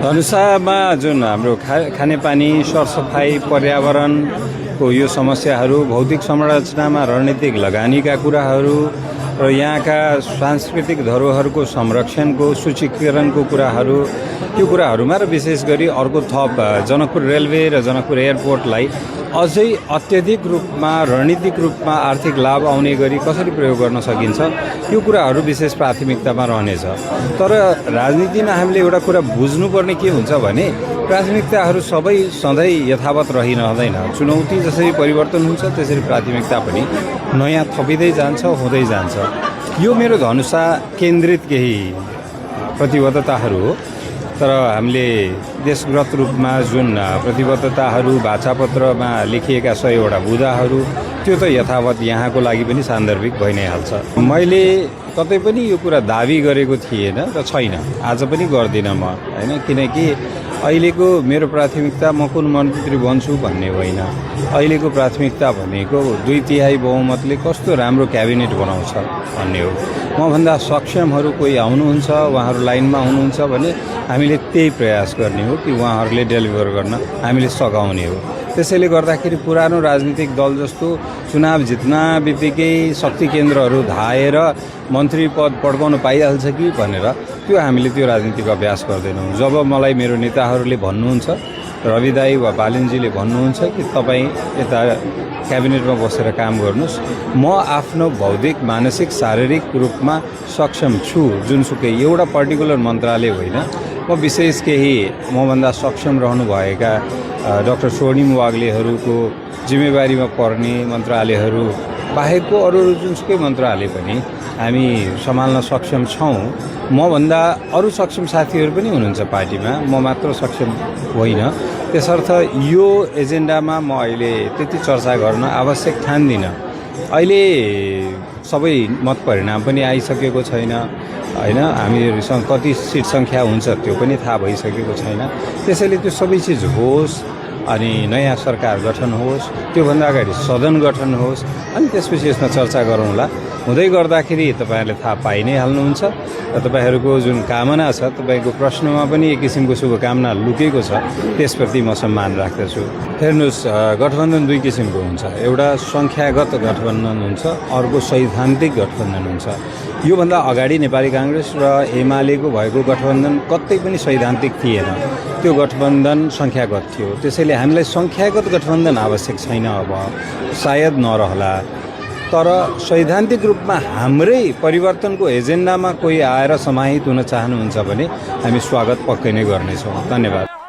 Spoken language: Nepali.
धनुषामा जुन हाम्रो खानेपानी सरसफाई पर्यावरणको यो समस्याहरू, भौतिक संरचनामा रणनीतिक लगानीका कुराहरू र यहाँका सांस्कृतिक धरोहरको संरक्षणको सूचीकरणको कुराहरू, यो कुराहरूमा र विशेष गरी अर्को थप जनकपुर रेलवे र जनकपुर एयरपोर्टलाई अझै अत्यधिक रूपमा रणनीतिक रूपमा आर्थिक लाभ आउने गरी कसरी प्रयोग गर्न सकिन्छ, यो कुराहरू विशेष प्राथमिकतामा रहनेछ। तर राजनीतिमा हामीले एउटा कुरा बुझ्नुपर्ने के हुन्छ भने प्राथमिकताहरू सबै सधैँ यथावत रहिरहँदैन। चुनौती जसरी परिवर्तन हुन्छ त्यसरी प्राथमिकता पनि नयाँ थपिँदै जान्छ, हुँदै जान्छ। यो मेरो धनुषा केन्द्रित केही प्रतिबद्धताहरू हो। तर हामीले देशगत रूपमा जुन प्रतिबद्धताहरू भाषापत्रमा लेखिएका 100वटा बुँदाहरू, त्यो त यथावत यहाँको लागि पनि सान्दर्भिक भइ नै हाल्छ। मैले कतै पनि यो कुरा दाबी गरेको थिएन र छैन, आज पनि गर्दिनँ म, होइन। किनकि अहिलेको मेरो प्राथमिकता म कुन मन्त्री बन्छु भन्ने होइन। अहिलेको प्राथमिकता भनेको 2/3 बहुमतले कस्तो राम्रो क्याबिनेट बनाउँछ भन्ने हो। मभन्दा सक्षमहरू कोही आउनुहुन्छ, उहाँहरू लाइनमा हुनुहुन्छ भने हामीले त्यही प्रयास गर्ने हो कि उहाँहरूले डेलिभर गर्न हामीले सघाउने हो। त्यसैले गर्दाखेरि पुरानो राजनीतिक दल जस्तो चुनाव जित्न बित्तिकै शक्ति केन्द्रहरू धाएर मन्त्री पद पड्काउन पाइहाल्छ कि भनेर त्यो हामीले त्यो राजनीतिक अभ्यास गर्दैनौँ। जब मलाई मेरो नेताहरूले भन्नुहुन्छ, रवि दाई वा बालिनजीले भन्नुहुन्छ कि तपाईँ यता क्याबिनेटमा बसेर काम गर्नुहोस्, म आफ्नो बौद्धिक, मानसिक, शारीरिक रूपमा सक्षम छु। जुनसुकै एउटा पर्टिकुलर मन्त्रालय होइन, म विशेष केही मभन्दा सक्षम रहनुभएका डाक्टर स्वर्णिम वाग्लेहरूको जिम्मेवारीमा पर्ने मन्त्रालयहरू बाहेकको अरू जुनसुकै मन्त्रालय पनि हामी सम्हाल्न सक्षम छौँ। मभन्दा अरू सक्षम साथीहरू पनि हुनुहुन्छ पार्टीमा, म मात्र सक्षम होइन। त्यसर्थ यो एजेन्डामा म अहिले त्यति चर्चा गर्न आवश्यक ठान्दिनँ। अहिले सबै मत परिणाम पनि आइसकेको छैन, होइन। हामीहरूसँग कति सिट सङ्ख्या हुन्छ त्यो पनि थाहा भइसकेको छैन। त्यसैले त्यो सबै चिज होस्, अनि नयाँ सरकार गठन होस्, त्योभन्दा अगाडि सदन गठन होस्, अनि त्यसपछि यसमा चर्चा गरौँला। हुँदै गर्दाखेरि तपाईँहरूले थाहा पाइ नै हाल्नुहुन्छ र तपाईँहरूको जुन कामना छ, तपाईँको प्रश्नमा पनि एक किसिमको शुभकामना लुकेको छ, त्यसप्रति म सम्मान राख्दछु। हेर्नुहोस्, गठबन्धन दुई किसिमको हुन्छ। एउटा सङ्ख्यागत गठबन्धन हुन्छ, अर्को सैद्धान्तिक गठबन्धन हुन्छ। योभन्दा अगाडि नेपाली काङ्ग्रेस र एमालेको भएको गठबन्धन कतै पनि सैद्धान्तिक थिएन, त्यो गठबन्धन सङ्ख्यागत थियो। त्यसैले हामीलाई सङ्ख्यागत गठबन्धन आवश्यक छैन, अब सायद नरहला। तर सैद्धान्तिक रूपमा हाम्रै परिवर्तनको एजेन्डामा कोही आएर समाहित हुन चाहनुहुन्छ भने हामी स्वागत पक्कै नै गर्नेछौँ। धन्यवाद।